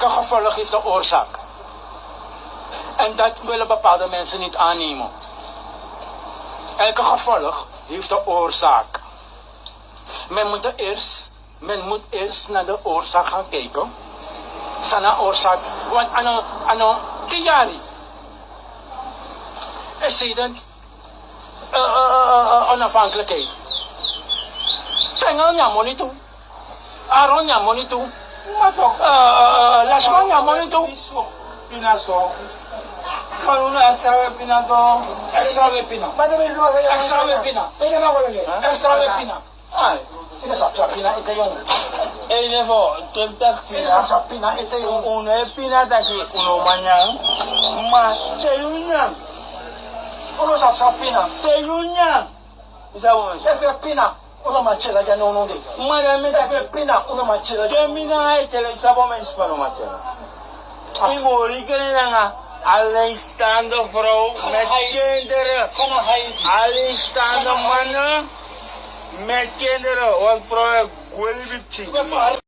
Elke gevolg heeft een oorzaak. En dat willen bepaalde mensen niet aannemen. Elke gevolg heeft een oorzaak. Men moet eerst naar de oorzaak gaan kijken. Sana oorzaak. Want ano tiyari. En sedert onafhankelijkheid. Tengel nyamo niet toe. Aaron nyamo niet toe. Lashman nyamo niet toe. Pinaso. Kalau extra webina to. Extra webina. Extra webina. Extra webina. Ay, ini sabsa pina ito yung. Nevo, temtak Ini sabsa pina ito yung. Uno pina taki uno manyang. Ma, teyunyang. Uno sabsa pina. Teyunyang. Bisa mo. Efe pina. Uno machela ya no de. Madame Efe pina. Uno machela. Termina ay tele sabo men spano machela. Imori kananga. Alistando vrouw met kinderen. Alistando mannen met kinderen. Want vrouw, ik wil niet.